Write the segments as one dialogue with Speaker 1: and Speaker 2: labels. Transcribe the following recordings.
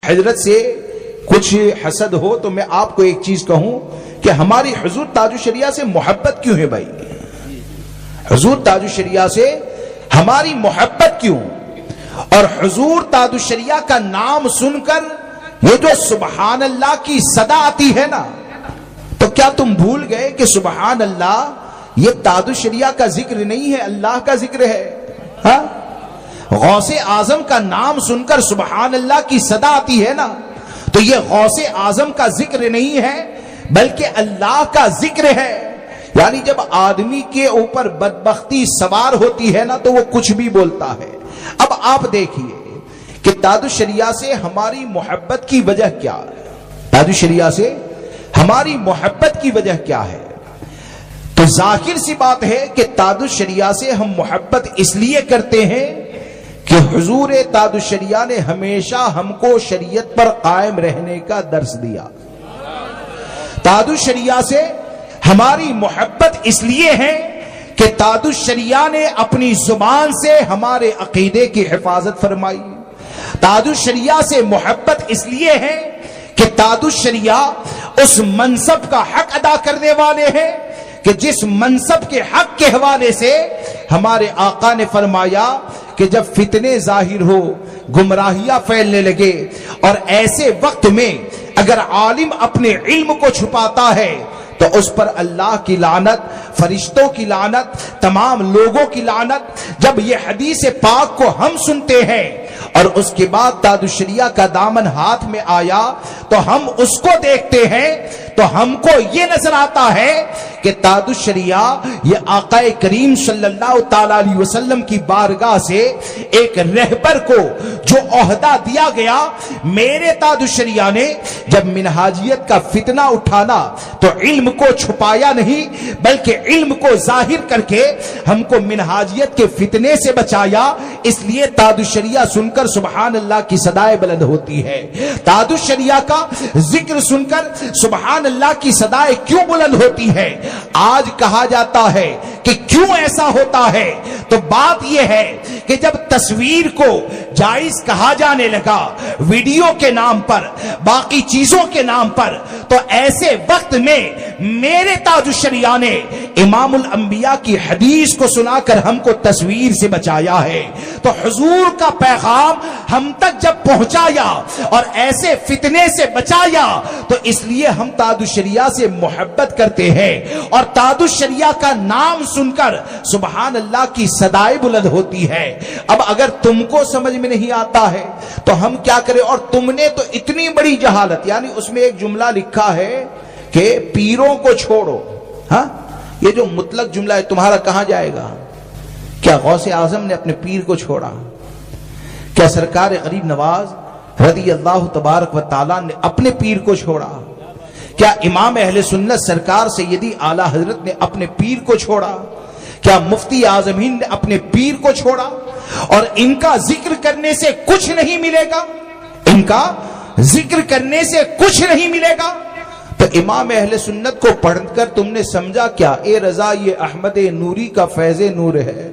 Speaker 1: حضرت سے کچھ حسد ہو تو میں آپ کو ایک چیز کہوں کہ ہماری حضور تاج الشریعہ سے محبت کیوں ہے بھائی؟ حضور تاج الشریعہ سے ہماری محبت کیوں؟ اور حضور تاج الشریعہ کا نام سن کر یہ جو سبحان اللہ کی صدا آتی ہے نا، تو کیا تم بھول گئے کہ سبحان اللہ یہ تاج الشریعہ کا ذکر نہیں ہے، اللہ کا ذکر ہے؟ ہاں، غوث اعظم کا نام سن کر سبحان اللہ کی صدا آتی ہے نا، تو یہ غوث اعظم کا ذکر نہیں ہے بلکہ اللہ کا ذکر ہے۔ یعنی جب آدمی کے اوپر بدبختی سوار ہوتی ہے نا تو وہ کچھ بھی بولتا ہے۔ اب آپ دیکھیے کہ تاج الشریعہ سے ہماری محبت کی وجہ کیا ہے؟ تاج الشریعہ سے ہماری محبت کی وجہ کیا ہے؟ تو ظاہر سی بات ہے کہ تاج الشریعہ سے ہم محبت اس لیے کرتے ہیں کہ حضور تاج الشریعہ نے ہمیشہ ہم کو شریعت پر قائم رہنے کا درس دیا۔ تاج الشریعہ سے ہماری محبت اس لیے ہے کہ تاج الشریعہ نے اپنی زبان سے ہمارے عقیدے کی حفاظت فرمائی۔ تاج الشریعہ سے محبت اس لیے ہے کہ تاج الشریعہ اس منصب کا حق ادا کرنے والے ہیں کہ جس منصب کے حق کے حوالے سے ہمارے آقا نے فرمایا کہ جب فتنے ظاہر ہو، گمراہیاں پھیلنے لگے، اور ایسے وقت میں اگر عالم اپنے علم کو چھپاتا ہے تو اس پر اللہ کی لعنت، فرشتوں کی لعنت، تمام لوگوں کی لعنت۔ جب یہ حدیث پاک کو ہم سنتے ہیں اور اس کے بعد تاج الشریعہ کا دامن ہاتھ میں آیا تو ہم اس کو دیکھتے ہیں تو ہم کو یہ نظر آتا ہے کہ تاج الشریعہ یہ آقا کریم صلی اللہ تعالی علیہ وسلم کی بارگاہ سے ایک رہبر کو جو عہدہ دیا گیا، میرے تاج الشریعہ نے جب منہاجیت کا فتنہ اٹھانا تو علم کو چھپایا نہیں بلکہ علم کو ظاہر کر کے ہم کو منہاجیت کے فتنے سے بچایا۔ اس لیے تاج الشریعہ سن کر سبحان اللہ کی صدائے بلند ہوتی ہے۔ تاج الشریعہ کا ذکر سن کر سبحان اللہ کی صدائے کیوں بلند ہوتی ہے؟ آج کہا جاتا ہے کہ کیوں ایسا ہوتا ہے، تو بات یہ ہے کہ جب تصویر کو جائز کہا جانے لگا ویڈیو کے نام پر، باقی چیزوں کے نام پر، تو ایسے وقت میں میرے تاج الشریعہ نے امام الانبیاء کی حدیث کو سنا کر ہم کو تصویر سے بچایا ہے۔ تو حضور کا پیغام ہم تک جب پہنچایا اور ایسے فتنے سے بچایا تو اس لیے ہم تاج الشریعہ سے محبت کرتے ہیں، اور تاج الشریعہ کا نام سن کر سبحان اللہ کی صدائے بلند ہوتی ہے۔ اب اگر تم کو سمجھ میں نہیں آتا ہے تو ہم کیا کریں؟ اور تم نے تو اتنی بڑی جہالت، یعنی اس میں ایک جملہ لکھا ہے کہ پیروں کو چھوڑو۔ ہاں، یہ جو مطلق جملہ ہے تمہارا کہاں جائے گا؟ کیا غوث اعظم نے اپنے پیر کو چھوڑا؟ کیا سرکار غریب نواز رضی اللہ تبارک و تعالیٰ نے اپنے پیر کو چھوڑا؟ کیا امام اہل سنت سرکار سیدی اعلیٰ حضرت نے اپنے پیر کو چھوڑا؟ کیا مفتی اعظمین نے اپنے پیر کو چھوڑا؟ اور ان کا ذکر کرنے سے کچھ نہیں ملے گا، ان کا ذکر کرنے سے کچھ نہیں ملے گا۔ تو امام اہل سنت کو پڑھ کر تم نے سمجھا کیا؟ اے رضا یہ احمد نوری کا فیض نور ہے۔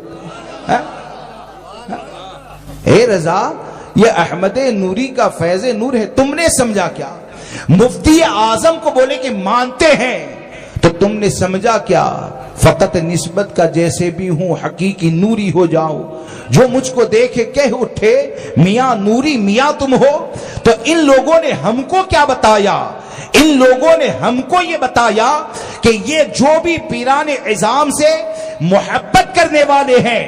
Speaker 1: اے رضا یہ احمد نوری کا فیض نور ہے، تم نے سمجھا کیا؟ مفتی اعظم کو بولے کہ مانتے ہیں تو تم نے سمجھا کیا؟ فقط نسبت کا جیسے بھی ہوں حقیقی نوری ہو جاؤں، جو مجھ کو دیکھے کہہ اٹھے میاں نوری میاں تم ہو۔ تو ان لوگوں نے ہم کو کیا بتایا؟ ان لوگوں نے ہم کو یہ بتایا کہ یہ جو بھی پیران عظام سے محبت کرنے والے ہیں،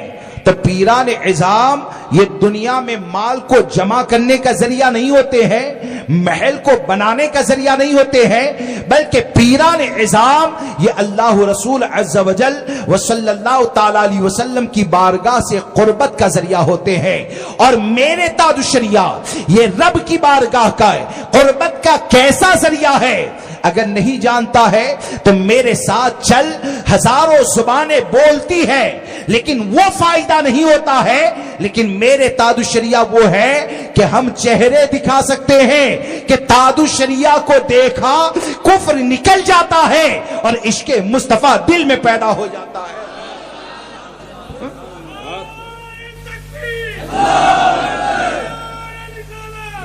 Speaker 1: تو پیران عظام یہ دنیا میں مال کو جمع کرنے کا ذریعہ نہیں ہوتے ہیں، محل کو بنانے کا ذریعہ نہیں ہوتے ہیں، بلکہ پیران عظام یہ اللہ رسول عز و جل و صلی اللہ تعالی علیہ وسلم کی بارگاہ سے قربت کا ذریعہ ہوتے ہیں۔ اور میرے تاج الشریعہ یہ رب کی بارگاہ کا قربت کا کیسا ذریعہ ہے؟ اگر نہیں جانتا ہے تو میرے ساتھ چل، ہزاروں زبانیں بولتی ہے لیکن وہ فائدہ نہیں ہوتا ہے، لیکن میرے تاج الشریعہ وہ ہے کہ ہم چہرے دکھا سکتے ہیں کہ تاج الشریعہ کو دیکھا کفر نکل جاتا ہے اور عشق مصطفیٰ دل میں پیدا ہو جاتا ہے۔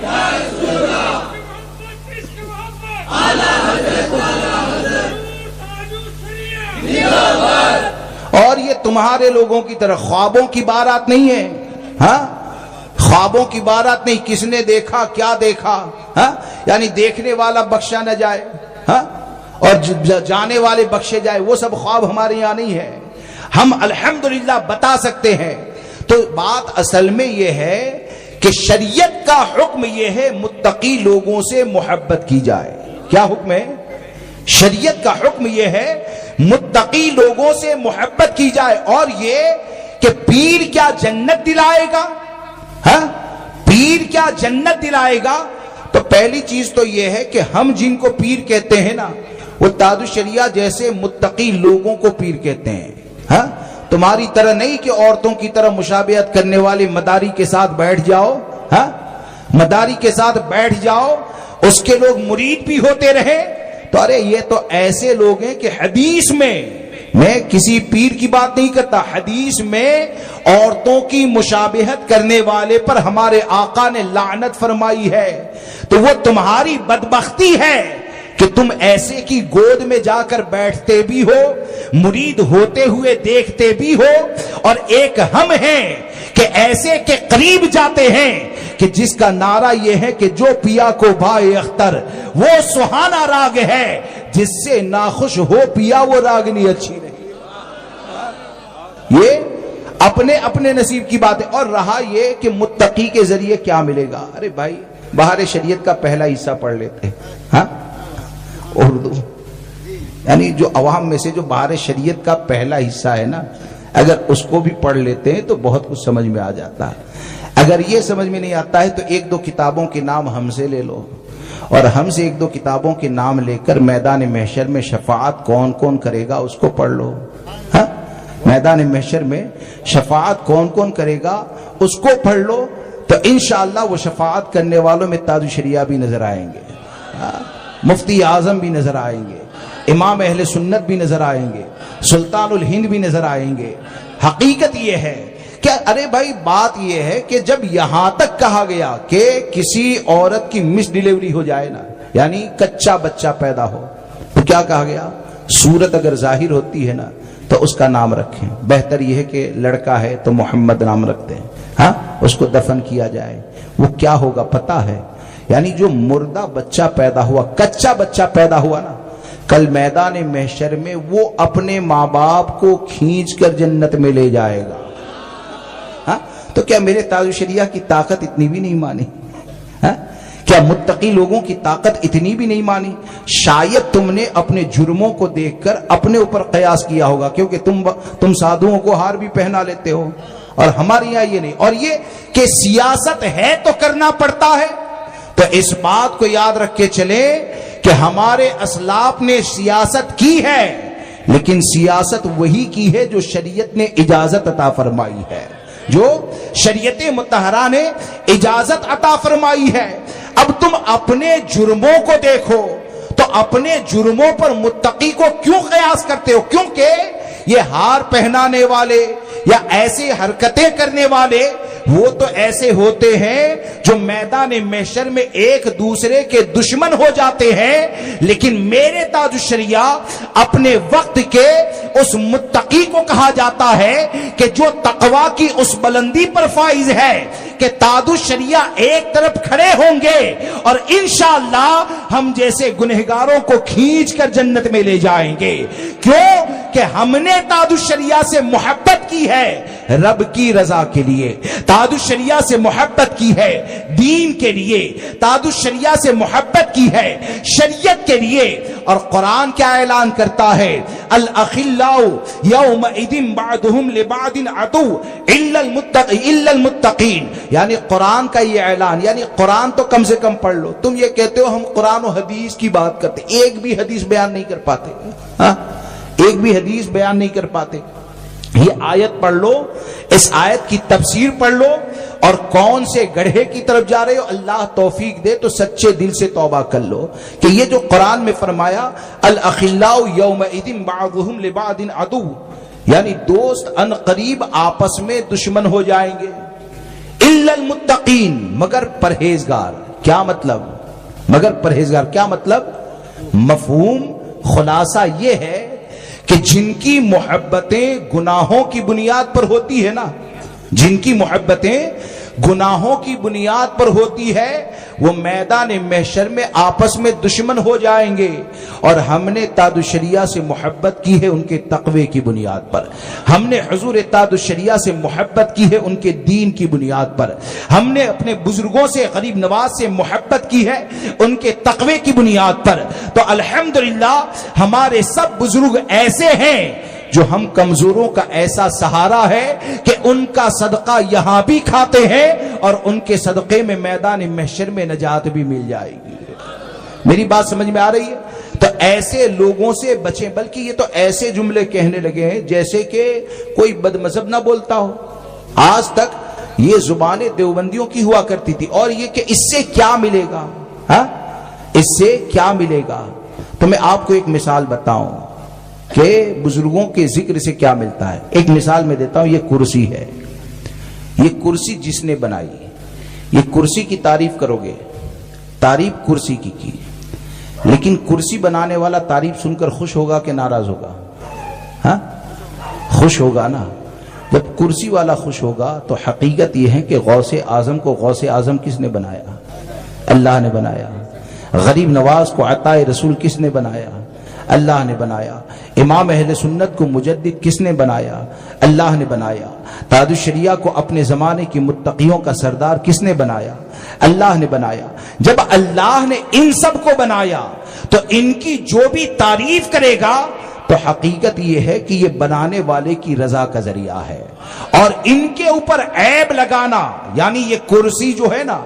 Speaker 2: یا رسول اللہ
Speaker 1: تمہارے لوگوں کی طرح خوابوں کی بارات نہیں ہے. ہاں خوابوں کی بارات نہیں. کس نے دیکھا کیا دیکھا, ہاں یعنی دیکھنے والا بخشا نہ جائے, ہاں اور جانے والے بخشے جائے, وہ سب خواب ہمارے یہاں نہیں ہے. ہم الحمدللہ بتا سکتے ہیں. تو بات اصل میں یہ ہے کہ شریعت کا حکم یہ ہے متقی لوگوں سے محبت کی جائے. کیا حکم ہے؟ شریعت کا حکم یہ ہے متقی لوگوں سے محبت کی جائے. اور یہ کہ پیر کیا جنت دلائے گا, ہاں پیر کیا جنت دلائے گا. تو پہلی چیز تو یہ ہے کہ ہم جن کو پیر کہتے ہیں نا, وہ تاج الشریعہ جیسے متقی لوگوں کو پیر کہتے ہیں. ہاں تمہاری طرح نہیں کہ عورتوں کی طرح مشابہت کرنے والے مداری کے ساتھ بیٹھ جاؤ, ہاں مداری کے ساتھ بیٹھ جاؤ, اس کے لوگ مرید بھی ہوتے رہے. تو ارے یہ تو ایسے لوگ ہیں کہ حدیث میں کسی پیر کی بات نہیں کرتا, حدیث میں عورتوں کی مشابہت کرنے والے پر ہمارے آقا نے لعنت فرمائی ہے. تو وہ تمہاری بدبختی ہے کہ تم ایسے کی گود میں جا کر بیٹھتے بھی ہو, مرید ہوتے ہوئے دیکھتے بھی ہو, اور ایک ہم ہیں کہ ایسے کے قریب جاتے ہیں کہ جس کا نعرہ یہ ہے کہ جو پیا کو بھائے اختر وہ سہانا راگ ہے, جس سے ناخوش ہو پیا وہ راگنی اچھی نہیں. یہ اپنے اپنے نصیب کی بات ہے. اور رہا یہ کہ متقی کے ذریعے کیا ملے گا. ارے بھائی بہار شریعت کا پہلا حصہ پڑھ لیتے, ہاں اردو, یعنی جو عوام میں سے جو بہار شریعت کا پہلا حصہ ہے نا, اگر اس کو بھی پڑھ لیتے ہیں تو بہت کچھ سمجھ میں آ جاتا ہے. اگر یہ سمجھ میں نہیں آتا ہے تو ایک دو کتابوں کے نام ہم سے لے لو, اور ہم سے ایک دو کتابوں کے نام لے کر میدان محشر میں شفاعت کون کون کرے گا اس کو پڑھ لو. ہاں میدان محشر میں شفاعت کون کون کرے گا اس کو پڑھ لو, تو انشاءاللہ وہ شفاعت کرنے والوں میں تاج الشریعہ بھی نظر آئیں گے, مفتی اعظم بھی نظر آئیں گے, امام اہل سنت بھی نظر آئیں گے, سلطان الہند بھی نظر آئیں گے. حقیقت یہ ہے کہ ارے بھائی بات یہ ہے کہ جب یہاں تک کہا گیا کہ کسی عورت کی مس ڈیلیوری ہو جائے نا, یعنی کچا بچہ پیدا ہو, تو کیا کہا گیا, صورت اگر ظاہر ہوتی ہے نا تو اس کا نام رکھیں. بہتر یہ ہے کہ لڑکا ہے تو محمد نام رکھتے ہیں, ہاں اس کو دفن کیا جائے. وہ کیا ہوگا پتا ہے, یعنی جو مردہ بچہ پیدا ہوا, کچا بچہ پیدا ہوا نا, کل میدان محشر میں وہ اپنے ماں باپ کو کھینچ کر جنت میں لے جائے گا. ہاں تو کیا میرے تاج الشریعہ کی طاقت اتنی بھی نہیں مانی؟ ہاں کیا متقی لوگوں کی طاقت اتنی بھی نہیں مانی؟ شاید تم نے اپنے جرموں کو دیکھ کر اپنے اوپر قیاس کیا ہوگا, کیونکہ تم سادھوؤں کو ہار بھی پہنا لیتے ہو, اور ہمارے یہاں یہ نہیں. اور یہ کہ سیاست ہے تو کرنا پڑتا ہے, تو اس بات کو یاد رکھ کے چلے کہ ہمارے اسلاف نے سیاست کی ہے, لیکن سیاست وہی کی ہے جو شریعت نے اجازت عطا فرمائی ہے, جو شریعت مطہرہ نے اجازت عطا فرمائی ہے. اب تم اپنے جرموں کو دیکھو تو اپنے جرموں پر متقی کو کیوں قیاس کرتے ہو؟ کیونکہ یہ ہار پہنانے والے یا ایسی حرکتیں کرنے والے وہ تو ایسے ہوتے ہیں جو میدان محشر میں ایک دوسرے کے دشمن ہو جاتے ہیں. لیکن میرے تاج الشریعہ اپنے وقت کے اس متقی کو کہا جاتا ہے کہ جو تقوی کی اس بلندی پر فائز ہے کہ تاج الشریعہ ایک طرف کھڑے ہوں گے اور انشاءاللہ ہم جیسے گنہگاروں کو کھینچ کر جنت میں لے جائیں گے. کیوں کہ ہم نے تاج الشریعہ سے محبت کی ہے رب کی رضا کے لیے, تاج الشریعہ سے محبت کی ہے دین کے لیے, تاج الشریعہ سے محبت کی ہے شریعت کے لیے. اور قرآن کیا اعلان کرتا ہے, الاخلاء یومئذ بعضهم لبعض عدو الا المتقین. یعنی قرآن کا یہ اعلان, یعنی قرآن تو کم سے کم پڑھ لو. تم یہ کہتے ہو ہم قرآن و حدیث کی بات کرتے, ایک بھی حدیث بیان نہیں کر پاتے, ہاں ایک بھی حدیث بیان نہیں کر پاتے. یہ آیت پڑھ لو, اس آیت کی تفسیر پڑھ لو, اور کون سے گڑھے کی طرف جا رہے ہو اللہ توفیق دے تو سچے دل سے توبہ کر لو کہ یہ جو قرآن میں فرمایا الاخلاء یومئذ بعضهم لبعض عدو, یعنی دوست ان قریب آپس میں دشمن ہو جائیں گے. الا المتقین, مگر پرہیزگار. کیا مطلب مگر پرہیزگار؟ کیا مطلب؟ مفہوم خلاصہ یہ ہے کہ جن کی محبتیں گناہوں کی بنیاد پر ہوتی ہے نا، جن کی محبتیں گناہوں کی بنیاد پر ہوتی ہے، وہ میدان محشر میں آپس میں دشمن ہو جائیں گے. اور ہم نے تاج الشریعہ سے محبت کی ہے ان کے تقوی کی بنیاد پر، ہم نے حضور تاج الشریعہ سے محبت کی ہے ان کے دین کی بنیاد پر، ہم نے اپنے بزرگوں سے غریب نواز سے محبت کی ہے ان کے تقوی کی بنیاد پر. تو الحمدللہ ہمارے سب بزرگ ایسے ہیں جو ہم کمزوروں کا ایسا سہارا ہے کہ ان کا صدقہ یہاں بھی کھاتے ہیں اور ان کے صدقے میں میدان محشر میں نجات بھی مل جائے گی. میری بات سمجھ میں آ رہی ہے؟ تو ایسے لوگوں سے بچیں. بلکہ یہ تو ایسے جملے کہنے لگے ہیں جیسے کہ کوئی بد مذہب نہ بولتا ہو. آج تک یہ زبانیں دیوبندیوں کی ہوا کرتی تھی، اور یہ کہ اس سے کیا ملے گا، ہاں اس سے کیا ملے گا. تو میں آپ کو ایک مثال بتاؤں کہ بزرگوں کے ذکر سے کیا ملتا ہے. ایک مثال میں دیتا ہوں. یہ کرسی ہے، یہ کرسی جس نے بنائی، یہ کرسی کی تعریف کرو گے، تعریف کرسی کی، لیکن کرسی بنانے والا تعریف سن کر خوش ہوگا کہ ناراض ہوگا؟ ہاں خوش ہوگا نا. جب کرسی والا خوش ہوگا تو حقیقت یہ ہے کہ غوث اعظم کو غوث اعظم کس نے بنایا؟ اللہ نے بنایا. غریب نواز کو عطا رسول کس نے بنایا؟ اللہ نے بنایا. امام اہل سنت کو مجدد کس نے بنایا؟ اللہ نے بنایا. تاج الشریعہ کو اپنے زمانے کی متقیوں کا سردار کس نے بنایا؟ اللہ نے بنایا. جب اللہ نے ان سب کو بنایا تو ان کی جو بھی تعریف کرے گا تو حقیقت یہ ہے کہ یہ بنانے والے کی رضا کا ذریعہ ہے. اور ان کے اوپر عیب لگانا، یعنی یہ کرسی جو ہے نا،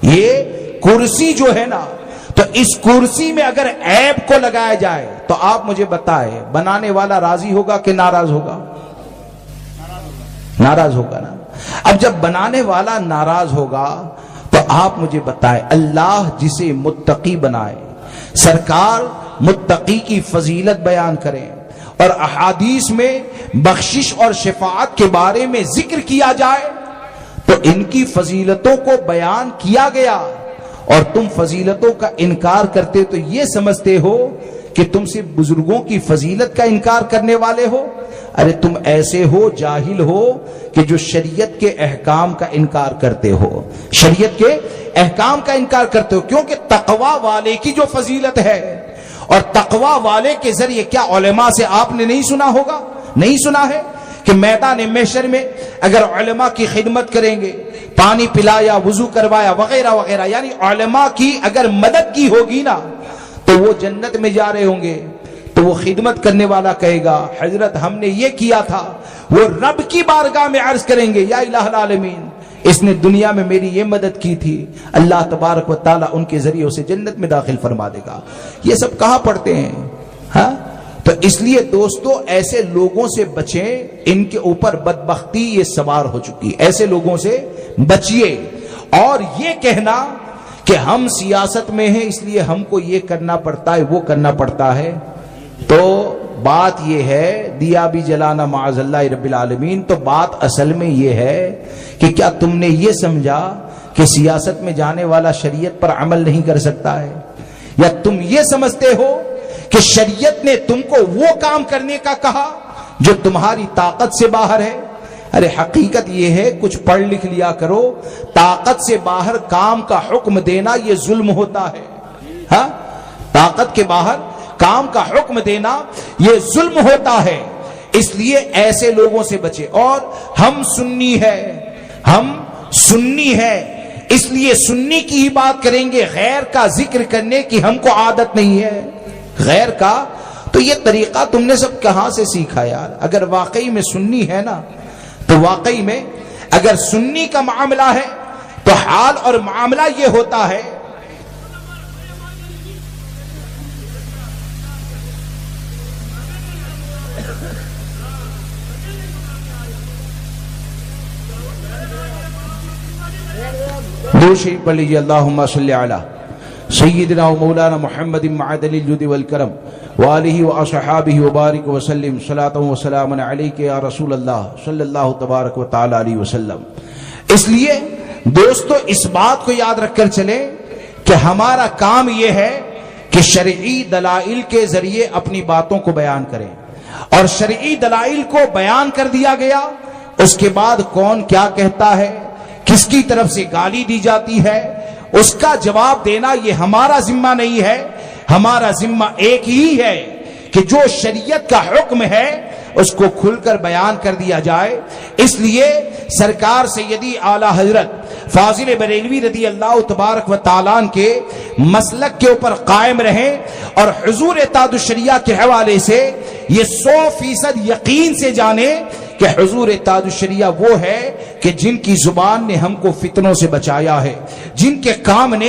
Speaker 1: یہ کرسی جو ہے نا، تو اس کرسی میں اگر عیب کو لگایا جائے تو آپ مجھے بتائیں بنانے والا راضی ہوگا کہ ناراض ہوگا؟ ناراض ہوگا نا. اب جب بنانے والا ناراض ہوگا تو آپ مجھے بتائیں اللہ جسے متقی بنائے، سرکار متقی کی فضیلت بیان کریں اور احادیث میں بخشش اور شفاعت کے بارے میں ذکر کیا جائے تو ان کی فضیلتوں کو بیان کیا گیا اور تم فضیلتوں کا انکار کرتے تو یہ سمجھتے ہو کہ تم سے بزرگوں کی فضیلت کا انکار کرنے والے ہو. ارے تم ایسے ہو، جاہل ہو کہ جو شریعت کے احکام کا انکار کرتے ہو، شریعت کے احکام کا انکار کرتے ہو. کیونکہ تقوی والے کی جو فضیلت ہے، اور تقوی والے کے ذریعے کیا علماء سے آپ نے نہیں سنا ہوگا؟ نہیں سنا ہے کہ میدان محشر میں اگر علماء کی خدمت کریں گے، پانی پلایا، وضو کروایا وغیرہ وغیرہ، یعنی علماء کی اگر مدد کی ہوگی نا تو وہ جنت میں جا رہے ہوں گے. تو وہ خدمت کرنے والا کہے گا حضرت ہم نے یہ کیا تھا. وہ رب کی بارگاہ میں عرض کریں گے یا الہ العالمین اس نے دنیا میں میری یہ مدد کی تھی. اللہ تبارک و تعالیٰ ان کے ذریعے اسے جنت میں داخل فرما دے گا. یہ سب کہاں پڑھتے ہیں؟ ہاں تو اس لیے دوستو ایسے لوگوں سے بچیں، ان کے اوپر بدبختی یہ سوار ہو چکی. ایسے لوگوں سے بچیے. اور یہ کہنا کہ ہم سیاست میں ہیں اس لیے ہم کو یہ کرنا پڑتا ہے وہ کرنا پڑتا ہے، تو بات یہ ہے دیا بھی جلانا معاذ اللہ رب العالمین. تو بات اصل میں یہ ہے کہ کیا تم نے یہ سمجھا کہ سیاست میں جانے والا شریعت پر عمل نہیں کر سکتا ہے؟ یا تم یہ سمجھتے ہو کہ شریعت نے تم کو وہ کام کرنے کا کہا جو تمہاری طاقت سے باہر ہے؟ ارے حقیقت یہ ہے کچھ پڑھ لکھ لیا کرو. طاقت سے باہر کام کا حکم دینا یہ ظلم ہوتا ہے. ہاں طاقت کے باہر کام کا حکم دینا یہ ظلم ہوتا ہے. اس لیے ایسے لوگوں سے بچے. اور ہم سنی ہے، ہم سنی ہے اس لیے سنی کی ہی بات کریں گے، غیر کا ذکر کرنے کی ہم کو عادت نہیں ہے. غیر کا تو یہ طریقہ تم نے سب کہاں سے سیکھا یار؟ اگر واقعی میں سنی ہے نا تو واقعی میں اگر سنی کا معاملہ ہے تو حال اور معاملہ یہ ہوتا ہے دو شریف پڑھ لیجیے. اللہم صلی علی سیدنا و مولانا محمد معدل الجود والکرم وآلہ و اصحابہ وبارک وسلم صلاۃ و سلام علیک یا رسول اللہ صلی اللہ تبارک و تعالی علیہ وسلم. اس لیے دوستو اس بات کو یاد رکھ کر چلیں کہ ہمارا کام یہ ہے کہ شرعی دلائل کے ذریعے اپنی باتوں کو بیان کریں. اور شرعی دلائل کو بیان کر دیا گیا، اس کے بعد کون کیا کہتا ہے، کس کی طرف سے گالی دی جاتی ہے، اس کا جواب دینا یہ ہمارا ذمہ نہیں ہے. ہمارا ذمہ ایک ہی ہے کہ جو شریعت کا حکم ہے اس کو کھل کر بیان کر دیا جائے. اس لیے سرکار سیدی اعلی حضرت فاضل بریلوی رضی اللہ تبارک و تعالیٰ عنہ کے مسلک کے اوپر قائم رہیں، اور حضور اتحاد الشریعہ کے حوالے سے یہ 100% یقین سے جانے کہ حضور اتحاد الشریعہ وہ ہے کہ جن کی زبان نے ہم کو فتنوں سے بچایا ہے، جن کے کام نے